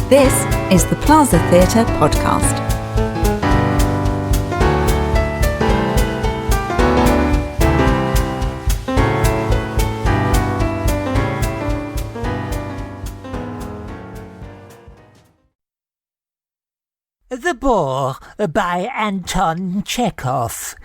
This is the Plaza Theatre podcast. The Boor by Anton Chekhov.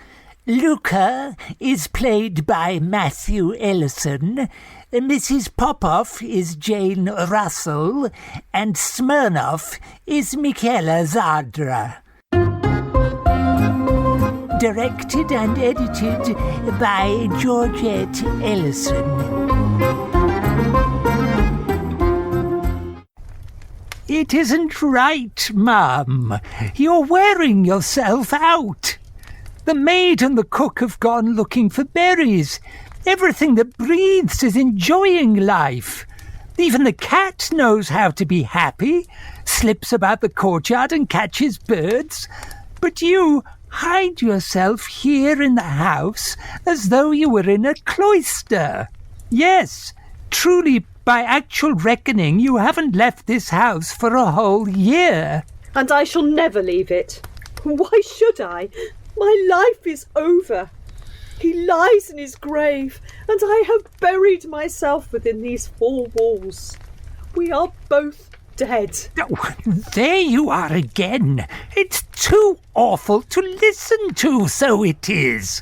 Luka is played by Matthew Ellison, Mrs. Popova is Jane Russell, and Smirnov is Michaela Zadra. Directed and edited by Georgette Ellison. It isn't right, Mum. You're wearing yourself out. The maid and the cook have gone looking for berries. Everything that breathes is enjoying life. Even the cat knows how to be happy, slips about the courtyard and catches birds. But you hide yourself here in the house as though you were in a cloister. Yes, truly, by actual reckoning, you haven't left this house for a whole year. And I shall never leave it. Why should I? My life is over. He lies in his grave, and I have buried myself within these four walls. We are both dead. Oh, there you are again. It's too awful to listen to, so it is.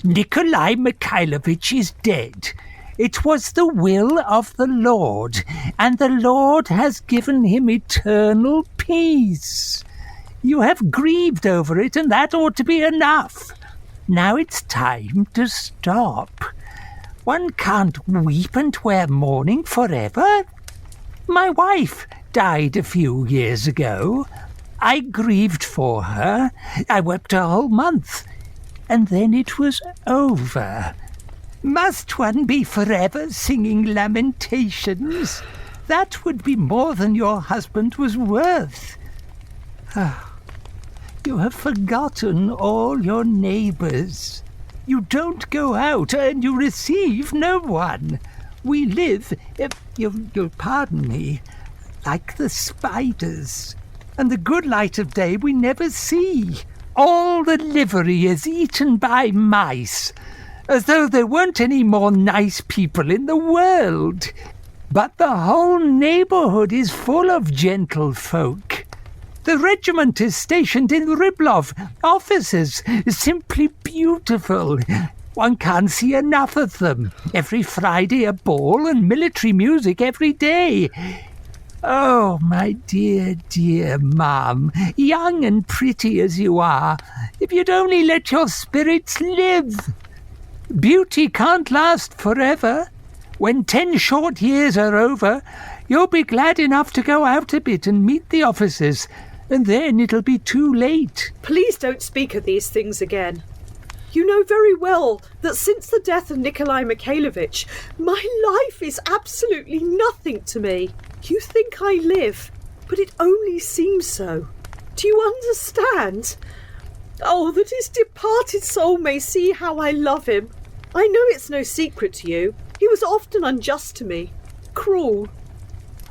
Nikolai Mikhailovich is dead. It was the will of the Lord, and the Lord has given him eternal peace. You have grieved over it, and that ought to be enough. Now it's time to stop. One can't weep and wear mourning forever. My wife died a few years ago. I grieved for her. I wept a whole month, and then it was over. Must one be forever singing lamentations? That would be more than your husband was worth. You have forgotten all your neighbours. You don't go out and you receive no one. We live, you'll pardon me, like the spiders. And the good light of day we never see. All the livery is eaten by mice, as though there weren't any more nice people in the world. But the whole neighbourhood is full of gentlefolk. The regiment is stationed in Riblov. Officers, simply beautiful. One can't see enough of them. Every Friday a ball and military music every day. Oh, my dear, dear Mum, young and pretty as you are, if you'd only let your spirits live. Beauty can't last forever. When 10 short years are over, you'll be glad enough to go out a bit and meet the officers, and then it'll be too late. Please don't speak of these things again. You know very well that since the death of Nikolai Mikhailovich, my life is absolutely nothing to me. You think I live, but it only seems so. Do you understand? Oh, that his departed soul may see how I love him. I know it's no secret to you. He was often unjust to me, cruel,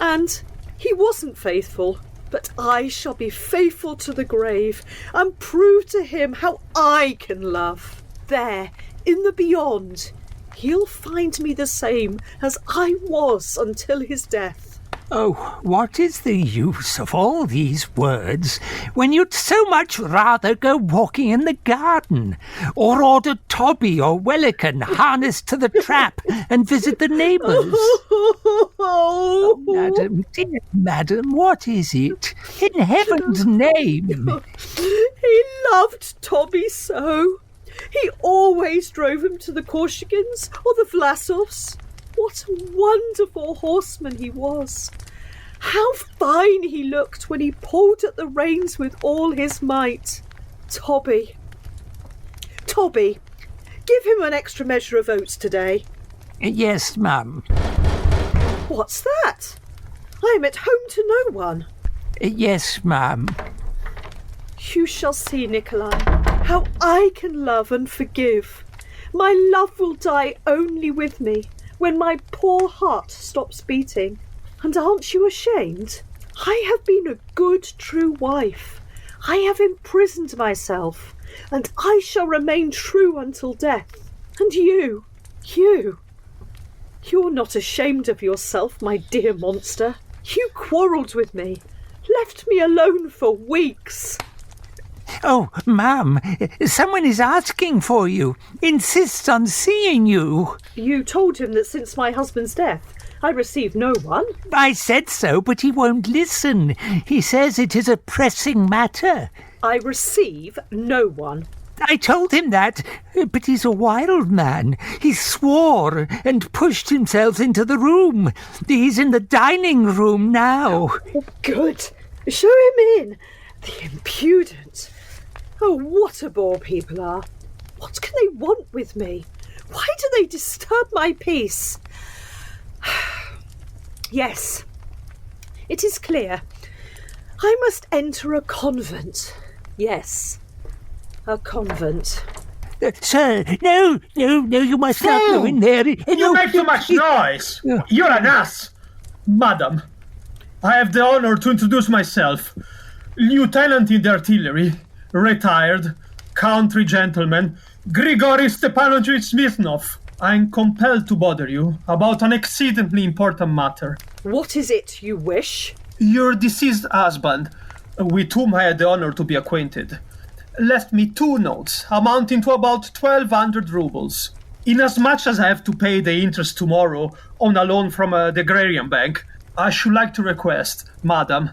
and he wasn't faithful. But I shall be faithful to the grave and prove to him how I can love. There, in the beyond, he'll find me the same as I was until his death. Oh, what is the use of all these words when you'd so much rather go walking in the garden, or order Tobby or Wellican harnessed to the trap and visit the neighbours? Oh, madam, dear madam, what is it? In heaven's name! He loved Tobby so. He always drove him to the Korshigins or the Vlasovs. What a wonderful horseman he was. How fine he looked when he pulled at the reins with all his might. Tobby, give him an extra measure of oats today. Yes, Mum. What's that? I am at home to no one. Yes, Mum. You shall see, Nikolai, how I can love and forgive. My love will die only with me when my poor heart stops beating. And aren't you ashamed? I have been a good, true wife. I have imprisoned myself, and I shall remain true until death. And you're not ashamed of yourself, my dear monster. You quarrelled with me, left me alone for weeks. Oh, ma'am, someone is asking for you, insists on seeing you. You told him that since my husband's death, I received no one. I said so, but he won't listen. He says it is a pressing matter. I receive no one. I told him that, but he's a wild man. He swore and pushed himself into the room. He's in the dining room now. Oh, good. Show him in. The impudent. Oh, what a bore people are. What can they want with me? Why do they disturb my peace? Yes, it is clear. I must enter a convent. Yes, a convent. Sir, no, you must not go in there. You make too much noise. You're an ass. Madam, I have the honor to introduce myself. Lieutenant in the artillery, retired, country gentleman, Grigory Stepanovich Smirnov. I'm compelled to bother you about an exceedingly important matter. What is it you wish? Your deceased husband, with whom I had the honor to be acquainted, left me 2 notes amounting to about 1,200 rubles. Inasmuch as I have to pay the interest tomorrow on a loan from the agrarian bank, I should like to request, madam,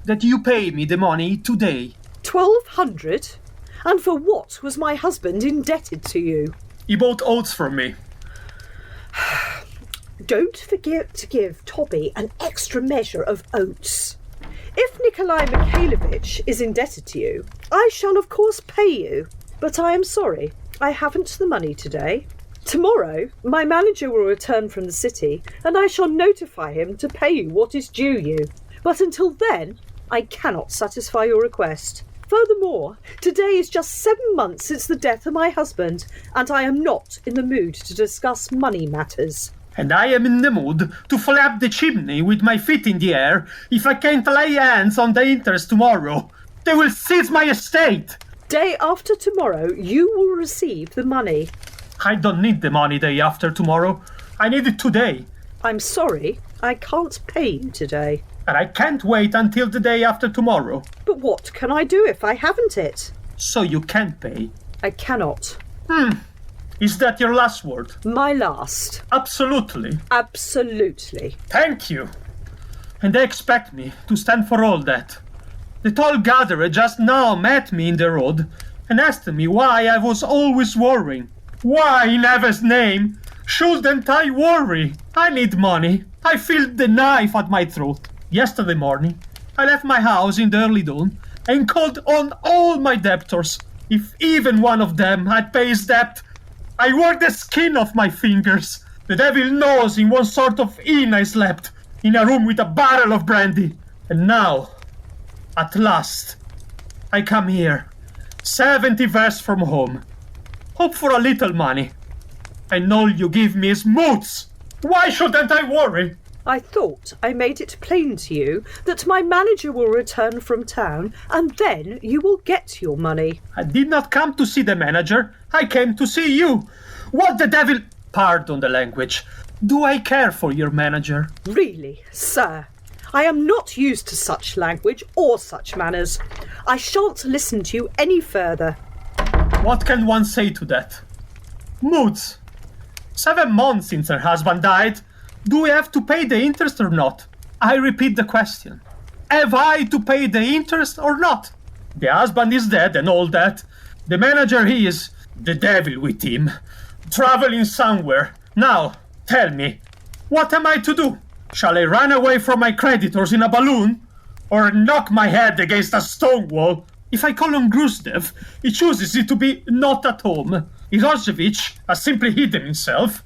that you pay me the money today. 1,200? And for what was my husband indebted to you? He bought oats from me. Don't forget to give Toby an extra measure of oats. If Nikolai Mikhailovich is indebted to you, I shall of course pay you. But I am sorry, I haven't the money today. Tomorrow, my manager will return from the city, and I shall notify him to pay you what is due you. But until then, I cannot satisfy your request. Furthermore, today is just 7 months since the death of my husband, and I am not in the mood to discuss money matters. And I am in the mood to flap the chimney with my feet in the air if I can't lay hands on the interest tomorrow. They will seize my estate. Day after tomorrow, you will receive the money. I don't need the money day after tomorrow. I need it today. I'm sorry, I can't pay you today. And I can't wait until the day after tomorrow. But what can I do if I haven't it? So you can't pay? I cannot. Is that your last word? My last. Absolutely. Absolutely. Thank you. And they expect me to stand for all that. The tall gatherer just now met me in the road and asked me why I was always worrying. Why, in heaven's name, shouldn't I worry? I need money. I feel the knife at my throat. Yesterday morning, I left my house in the early dawn and called on all my debtors. If even one of them had paid his debt, I wore the skin off my fingers. The devil knows in what sort of inn I slept, in a room with a barrel of brandy. And now, at last, I come here, 70 versts from home. Hope for a little money. And all you give me is moots. Why shouldn't I worry? I thought I made it plain to you that my manager will return from town, and then you will get your money. I did not come to see the manager. I came to see you. What the devil... Pardon the language. Do I care for your manager? Really, sir, I am not used to such language or such manners. I shan't listen to you any further. What can one say to that? Moods. 7 months since her husband died. Do we have to pay the interest or not? I repeat the question. Have I to pay the interest or not? The husband is dead and all that. The manager, he is, the devil with him, traveling somewhere. Now, tell me, what am I to do? Shall I run away from my creditors in a balloon? Or knock my head against a stone wall? If I call on Gruzdev, he chooses it to be not at home. Iroshevich has simply hidden himself.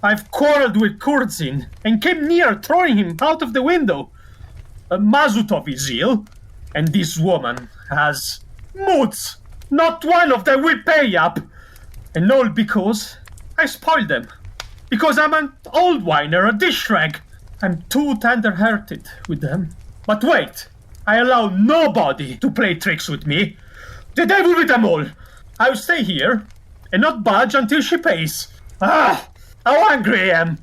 I've quarreled with Kurzin and came near throwing him out of the window. Mazutov is ill, and this woman has moods. Not one of them will pay up. And all because I spoiled them. Because I'm an old whiner, a dish rag. I'm too tender-hearted with them. But wait, I allow nobody to play tricks with me. The devil with them all. I'll stay here and not budge until she pays. Ah, how angry I am.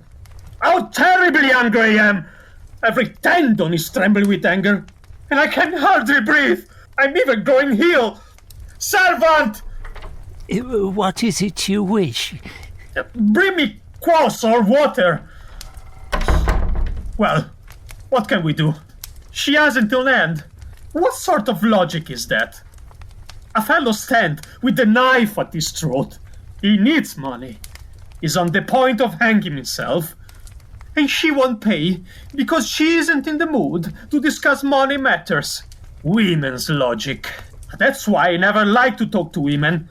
How terribly angry I am. Every tendon is trembling with anger, and I can hardly breathe. I'm even growing heel. Servant! What is it you wish? Bring me kvass or water. Well, what can we do? She hasn't an end. What sort of logic is that? A fellow stand with a knife at his throat. He needs money. He's on the point of hanging himself. And she won't pay because she isn't in the mood to discuss money matters. Women's logic. That's why I never like to talk to women,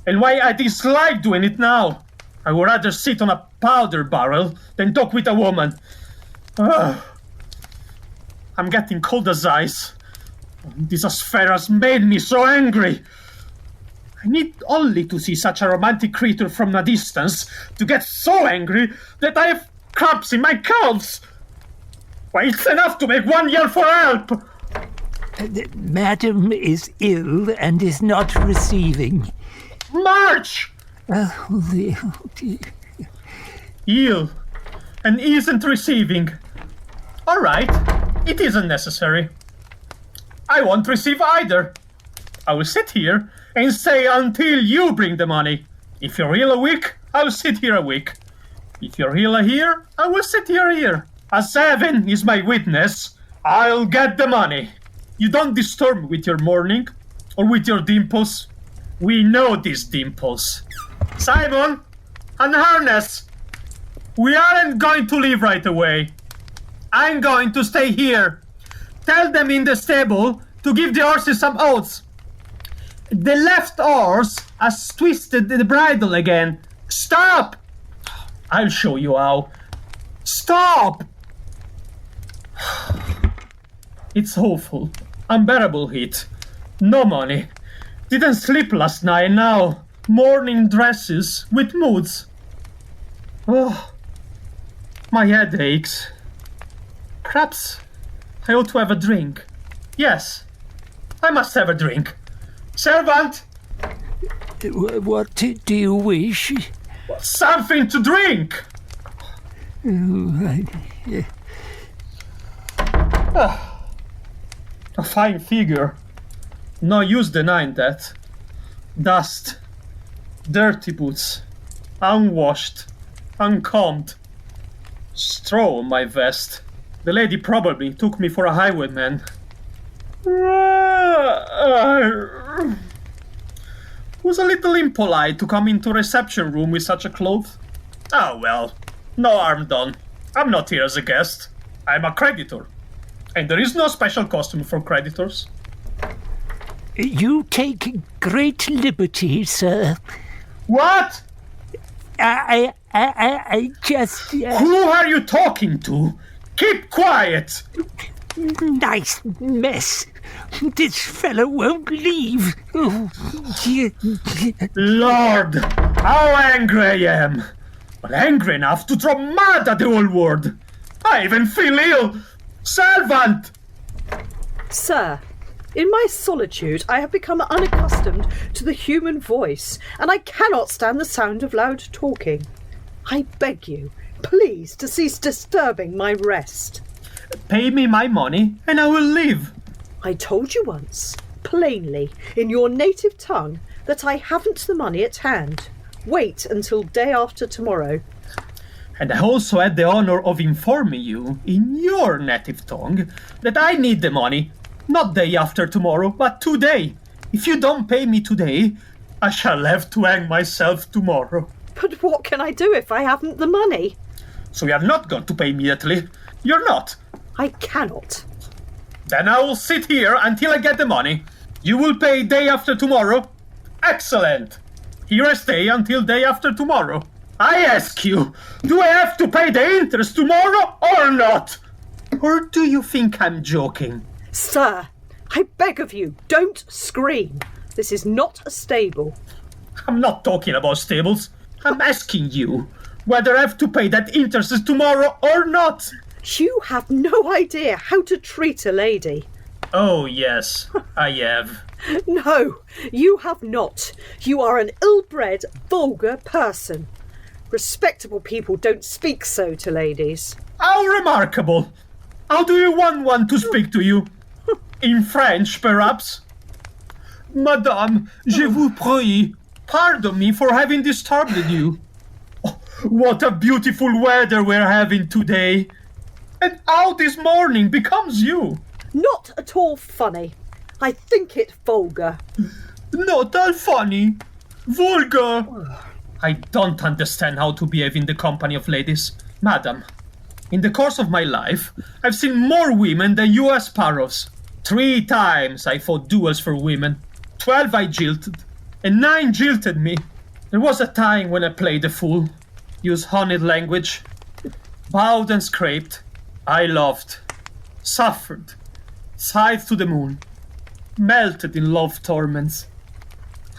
and why I dislike doing it now. I would rather sit on a powder barrel than talk with a woman. Ugh. I'm getting cold as ice. This affair has made me so angry. I need only to see such a romantic creature from a distance to get so angry that I have cramps in my calves. Why, it's enough to make one yell for help. Madam is ill and is not receiving. March! Dear. Ill and isn't receiving. All right, it isn't necessary. I won't receive either. I will sit here and stay until you bring the money. If you're ill a week, I'll sit here a week. If you're ill here, I will sit here. As heaven is my witness, I'll get the money. You don't disturb me with your mourning or with your dimples. We know these dimples. Simon, unharness. We aren't going to leave right away. I'm going to stay here. Tell them in the stable to give the horses some oats. The left horse has twisted the bridle again. Stop! I'll show you how. Stop! It's awful. Unbearable heat. No money. Didn't sleep last night now. Morning dresses with moods. Oh, my head aches. Perhaps I ought to have a drink. Yes, I must have a drink. Servant! What do you wish? Something to drink! A fine figure. No use denying that. Dust. Dirty boots. Unwashed. Uncombed. Straw on my vest. The lady probably took me for a highwayman. Was a little impolite to come into reception room with such a cloth. Ah well, no harm done. I'm not here as a guest. I'm a creditor. And there is no special costume for creditors. You take great liberty, sir. What? I just... Who are you talking to? Keep quiet! Nice mess. This fellow won't leave. Oh, dear. Lord, how angry I am. Well, angry enough to throw mud at the whole world. I even feel ill. Servant! Sir, in my solitude I have become unaccustomed to the human voice, and I cannot stand the sound of loud talking. I beg you, please, to cease disturbing my rest. Pay me my money and I will leave. I told you once, plainly, in your native tongue, that I haven't the money at hand. Wait until day after tomorrow. And I also had the honor of informing you, in your native tongue, that I need the money, not day after tomorrow, but today. If you don't pay me today, I shall have to hang myself tomorrow. But what can I do if I haven't the money? So you are not going to pay immediately? You're not? I cannot. Then I will sit here until I get the money. You will pay day after tomorrow? Excellent. Here I stay until day after tomorrow. I ask you, do I have to pay the interest tomorrow or not? Or do you think I'm joking? Sir, I beg of you, don't scream. This is not a stable. I'm not talking about stables. I'm asking you whether I have to pay that interest tomorrow or not. You have no idea how to treat a lady. Oh, yes, I have. No, you have not. You are an ill-bred, vulgar person. Respectable people don't speak so to ladies. How remarkable! How do you want one to speak to you? In French, perhaps? Madame, je vous prie, pardon me for having disturbed you. Oh, what a beautiful weather we're having today. And how this morning becomes you. Not at all funny. I think it vulgar. Not all funny. Vulgar. I don't understand how to behave in the company of ladies. Madam, in the course of my life, I've seen more women than you as sparrows. 3 times I fought duels for women. 12 I jilted, and 9 jilted me. There was a time when I played the fool, used honeyed language, bowed and scraped. I loved, suffered, sighed to the moon, melted in love torments.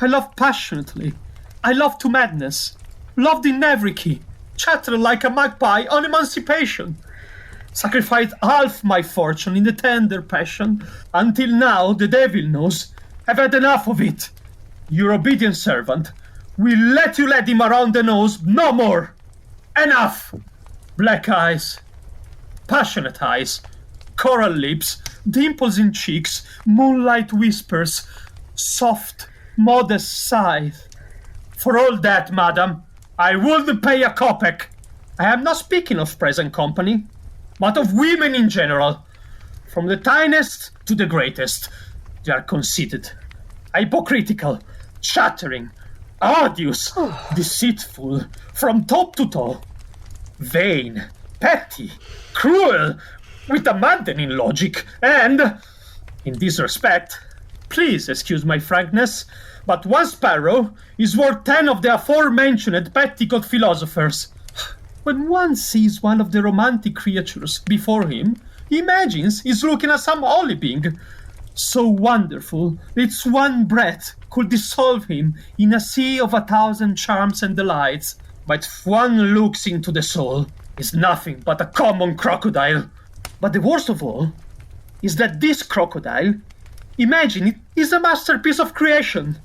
I loved passionately. I loved to madness, loved in every key, chattered like a magpie on emancipation, sacrificed half my fortune in the tender passion, until now, the devil knows, I've had enough of it. Your obedient servant will let you lead him around the nose no more. Enough! Black eyes, passionate eyes, coral lips, dimples in cheeks, moonlight whispers, soft, modest sighs. For all that, madam, I wouldn't pay a kopeck. I am not speaking of present company, but of women in general. From the tiniest to the greatest, they are conceited, hypocritical, chattering, odious, deceitful, from top to toe, vain, petty, cruel, with a maddening logic, and, in this respect, please excuse my frankness, but 1 sparrow is worth 10 of the aforementioned petticoat philosophers. When one sees one of the romantic creatures before him, he imagines he's looking at some holy being, so wonderful that its one breath could dissolve him in a sea of 1,000 charms and delights. But if one looks into the soul, it's nothing but a common crocodile. But the worst of all is that this crocodile, imagine it, is a masterpiece of creation,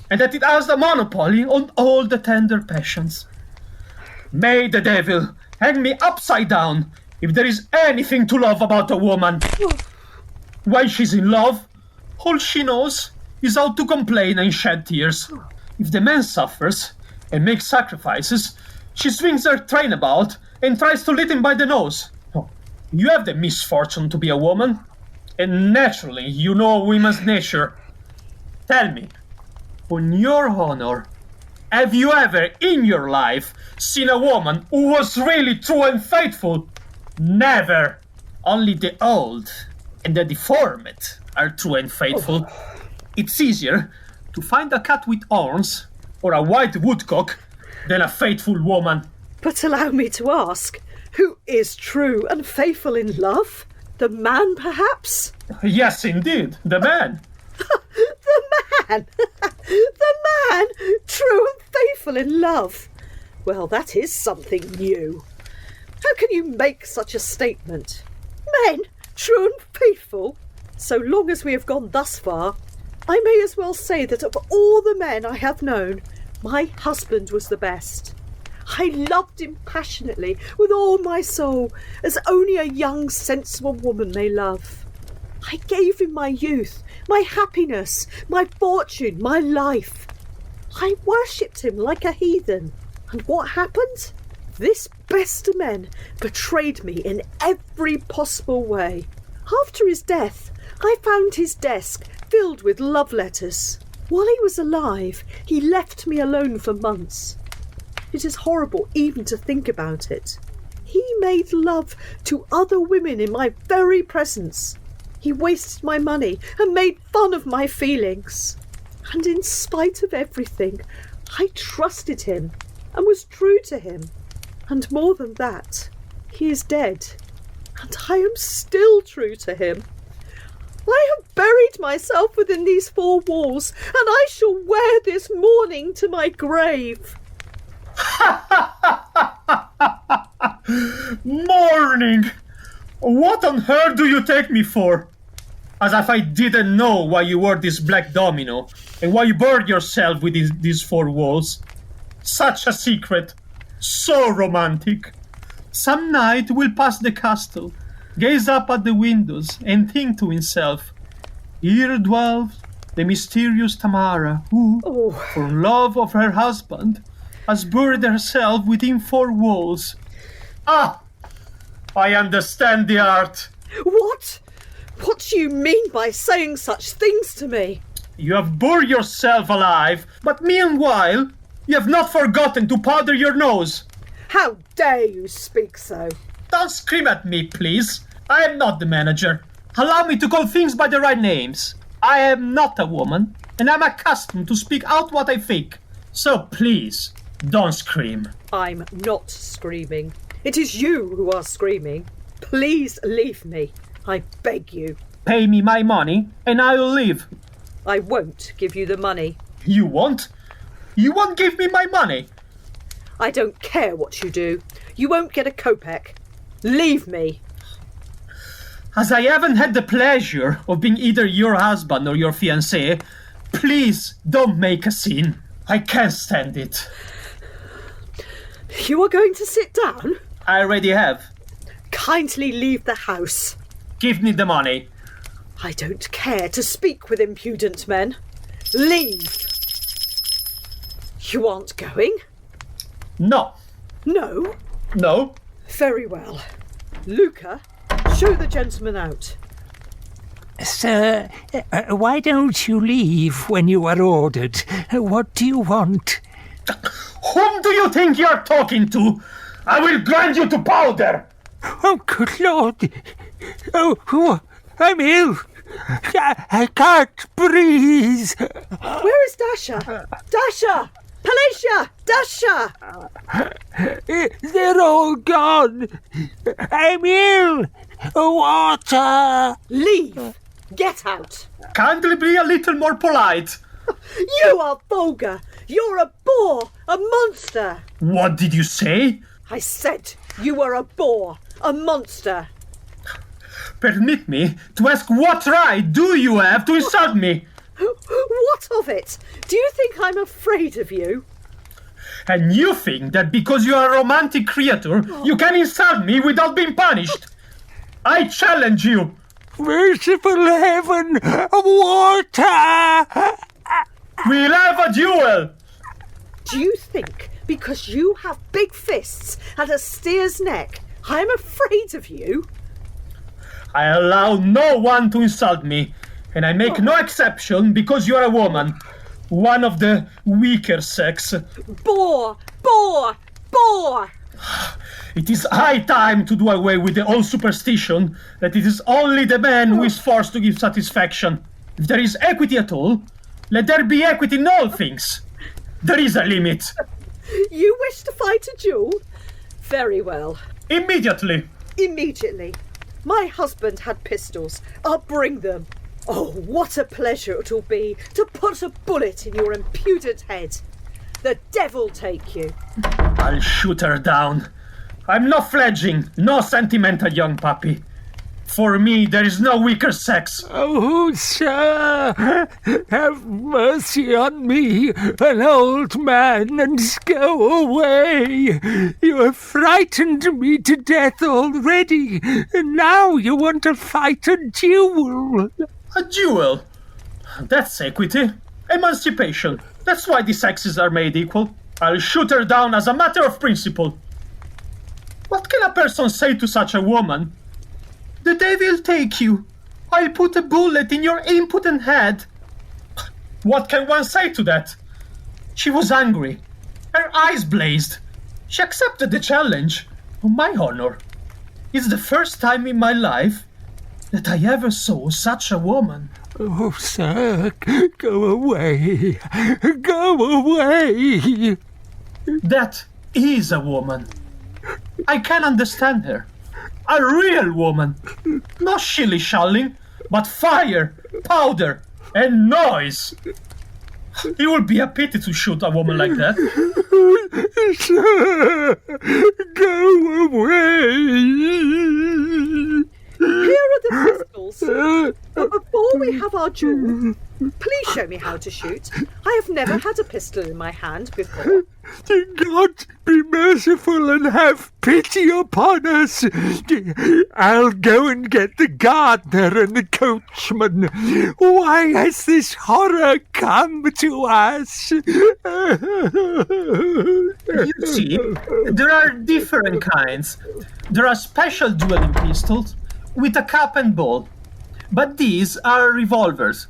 and that it has the monopoly on all the tender passions. May the devil hang me upside down if there is anything to love about a woman. When she's in love, all she knows is how to complain and shed tears. If the man suffers and makes sacrifices, she swings her train about and tries to lead him by the nose. Oh, you have the misfortune to be a woman, and naturally you know a woman's nature. Tell me, on your honor, have you ever in your life seen a woman who was really true and faithful? Never. Only the old and the deformed are true and faithful. It's easier to find a cat with horns or a white woodcock than a faithful woman. But allow me to ask, who is true and faithful in love? The man, perhaps? Yes, indeed, the man. The man! The man! True and faithful in love. Well, that is something new. How can you make such a statement? Men, true and faithful? So long as we have gone thus far, I may as well say that of all the men I have known, my husband was the best. I loved him passionately, with all my soul, as only a young, sensible woman may love. I gave him my youth, my happiness, my fortune, my life. I worshipped him like a heathen. And what happened? This best of men betrayed me in every possible way. After his death, I found his desk filled with love letters. While he was alive, he left me alone for months. It is horrible even to think about it. He made love to other women in my very presence. He wasted my money and made fun of my feelings. And in spite of everything, I trusted him and was true to him. And more than that, he is dead, and I am still true to him. I have buried myself within these 4 walls, and I shall wear this mourning to my grave. Mourning! What on earth do you take me for? As if I didn't know why you wore this black domino and why you buried yourself within these four walls. Such a secret. So romantic. Some night we'll pass the castle, gaze up at the windows and think to himself, here dwells the mysterious Tamara who, for love of her husband, has buried herself within four walls. Ah! I understand the art. What? What do you mean by saying such things to me? You have buried yourself alive, but meanwhile, you have not forgotten to powder your nose. How dare you speak so? Don't scream at me, please. I am not the manager. Allow me to call things by the right names. I am not a woman, and I'm accustomed to speak out what I think. So please, don't scream. I'm not screaming. It is you who are screaming. Please leave me. I beg you. Pay me my money, and I will leave. I won't give you the money. You won't? You won't give me my money? I don't care what you do. You won't get a kopeck. Leave me. As I haven't had the pleasure of being either your husband or your fiancé, please don't make a scene. I can't stand it. You are going to sit down? I already have. Kindly leave the house. Give me the money. I don't care to speak with impudent men. Leave. You aren't going? No. No? No. Very well. Luka, show the gentleman out. Sir, why don't you leave when you are ordered? What do you want? Whom do you think you're talking to? I will grind you to powder. Oh, good Lord. Oh, I'm ill. I can't breathe. Where is Dasha? Dasha! Palacia! Dasha! They're all gone. I'm ill. Water. Leave. Get out. Kindly be a little more polite. You are vulgar. You're a boor, a monster. What did you say? I said you were a boor, a monster. Permit me to ask what right do you have to insult me? What of it? Do you think I'm afraid of you? And you think that because you are a romantic creature, you can insult me without being punished? I challenge you. Merciful heaven, water! We'll have a duel. Do you think because you have big fists and a steer's neck, I'm afraid of you? I allow no one to insult me, and I make no exception because you are a woman, one of the weaker sex. Boor! Boor! Boor! It is high time to do away with the old superstition that it is only the man who is forced to give satisfaction. If there is equity at all, let there be equity in all things. There is a limit. You wish to fight a duel? Very well. Immediately. Immediately. My husband had pistols. I'll bring them. Oh, what a pleasure it'll be to put a bullet in your impudent head. The devil take you. I'll shoot her down. I'm no fledgling, no sentimental young puppy. For me, there is no weaker sex. Oh, sir, have mercy on me, an old man, and go away. You have frightened me to death already, and now you want to fight a duel. A duel? That's equity. Emancipation. That's why the sexes are made equal. I'll shoot her down as a matter of principle. What can a person say to such a woman? The devil take you. I'll put a bullet in your impudent head. What can one say to that? She was angry. Her eyes blazed. She accepted the challenge. On my honor. It's the first time in my life that I ever saw such a woman. Oh, sir, go away. Go away. That is a woman. I can understand her. A real woman. Not shilly-shallying, but fire, powder, and noise. It would be a pity to shoot a woman like that. Sir, go away. pistols. But before we have our duel, please show me how to shoot. I have never had a pistol in my hand before. God be merciful and have pity upon us. I'll go and get the gardener and the coachman. Why has this horror come to us? You see, there are different kinds. There are special dueling pistols with a cap and ball. But these are revolvers.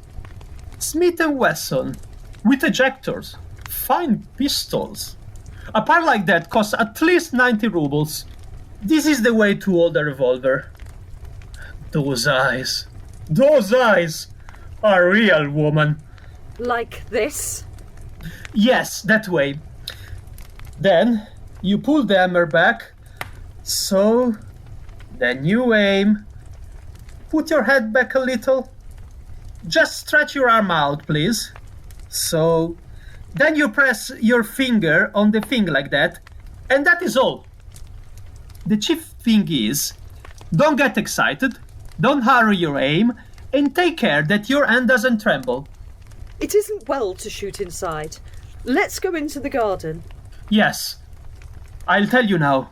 Smith & Wesson with ejectors. Fine pistols. A pair like that costs at least 90 rubles. This is the way to hold a revolver. Those eyes are real, woman. Like this? Yes, that way. Then you pull the hammer back. So, then you aim. Put your head back a little. Just stretch your arm out, please. So, then you press your finger on the thing like that, and that is all. The chief thing is, don't get excited, don't hurry your aim, and take care that your hand doesn't tremble. It isn't well to shoot inside. Let's go into the garden. Yes, I'll tell you now.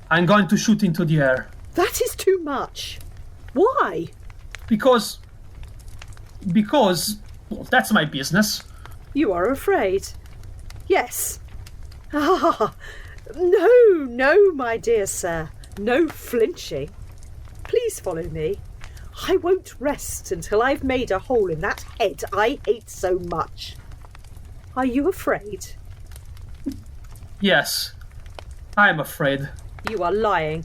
I'm going to shoot into the air. That is too much. Why? Because, well, that's my business. You are afraid. Yes. Ah, no, my dear sir. No flinching. Please follow me. I won't rest until I've made a hole in that head I hate so much. Are you afraid? Yes, I'm afraid. You are lying.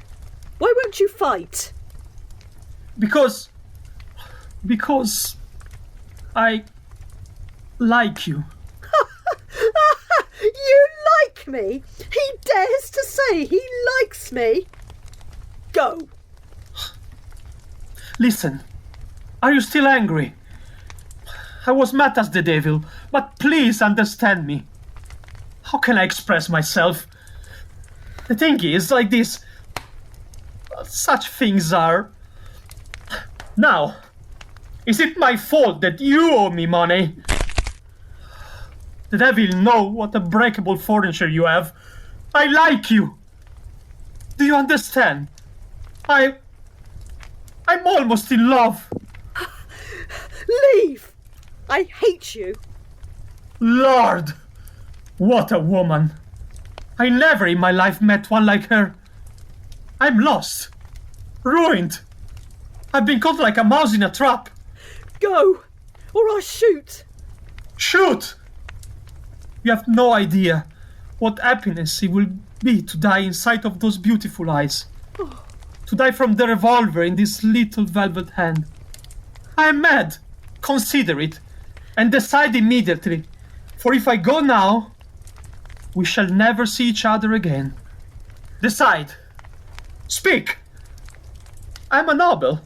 Why won't you fight? Because I like you. You like me? He dares to say he likes me. Go. Listen, are you still angry? I was mad as the devil, but please understand me. How can I express myself? The thing is like this. Such things are... Now, is it my fault that you owe me money? The devil know what a breakable furniture you have. I like you. Do you understand? I'm almost in love. Leave. I hate you. Lord, what a woman. I never in my life met one like her. I'm lost. Ruined. I've been caught like a mouse in a trap. Go, or I'll shoot. Shoot! You have no idea what happiness it will be to die in sight of those beautiful eyes. To die from the revolver in this little velvet hand. I am mad. Consider it. And decide immediately. For if I go now, we shall never see each other again. Decide. Speak. I'm a noble.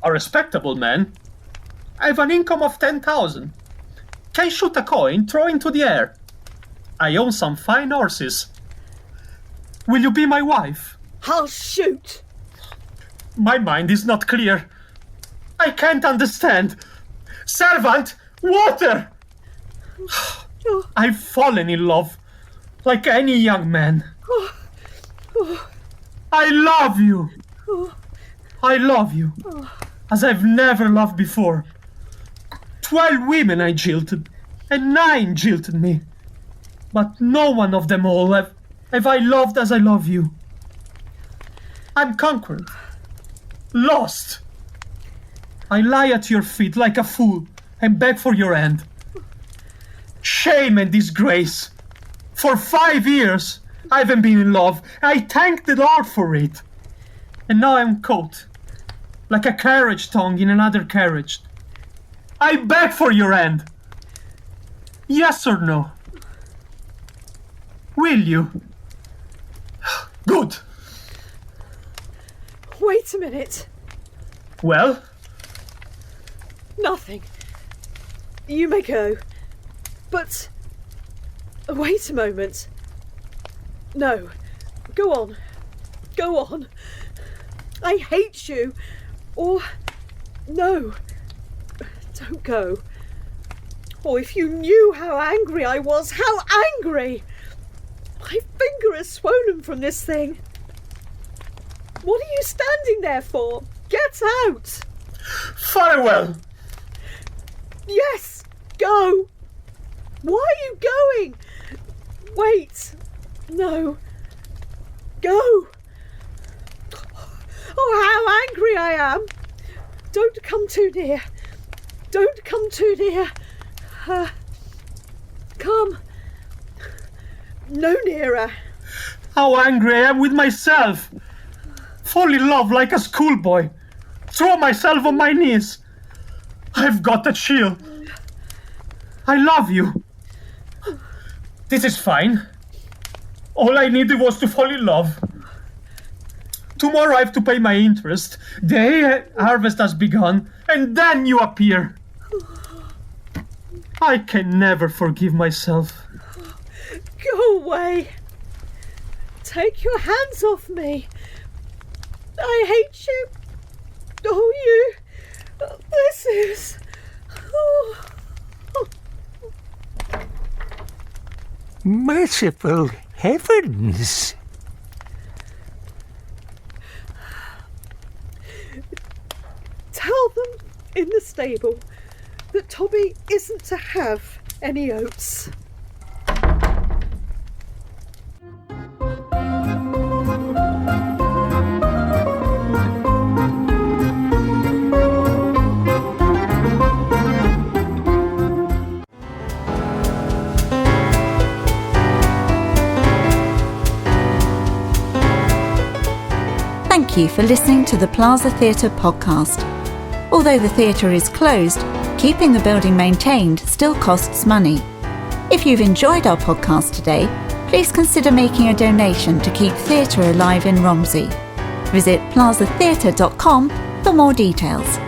A respectable man. I have an income of 10,000. Can shoot a coin, throw into the air. I own some fine horses. Will you be my wife? I'll shoot. My mind is not clear. I can't understand. Servant, water! I've fallen in love, like any young man. I love you. I love you, as I've never loved before. 12 women I jilted, and 9 jilted me. But no one of them all have I loved as I love you. I'm conquered, lost. I lie at your feet like a fool and beg for your hand. Shame and disgrace. For 5 years I haven't been in love. I thank the Lord for it. And now I'm caught, like a carriage tongue in another carriage. I beg for your hand. Yes or no? Will you? Good. Wait a minute. Well? Nothing. You may go. But... wait a moment. No. Go on. Go on. I hate you. Or No, don't go. Oh, if you knew how angry I was, how angry! My finger is swollen from this thing. What are you standing there for? Get out! Farewell! Yes, go! Why are you going? Wait, no, go! Oh, how angry I am! Don't come too near. Don't come too near. Come. No nearer. How angry I am with myself! Fall in love like a schoolboy. Throw myself on my knees. I've got a chill. I love you. This is fine. All I needed was to fall in love. Tomorrow I have to pay my interest. The harvest has begun, and then you appear. I can never forgive myself. Go away. Take your hands off me. I hate you. Oh, you. This is... Oh. Merciful heavens! Tell them in the stable that Tommy isn't to have any oats. Thank you for listening to the Plaza Theatre podcast. Although the theatre is closed, keeping the building maintained still costs money. If you've enjoyed our podcast today, please consider making a donation to keep theatre alive in Romsey. Visit plazatheatre.com for more details.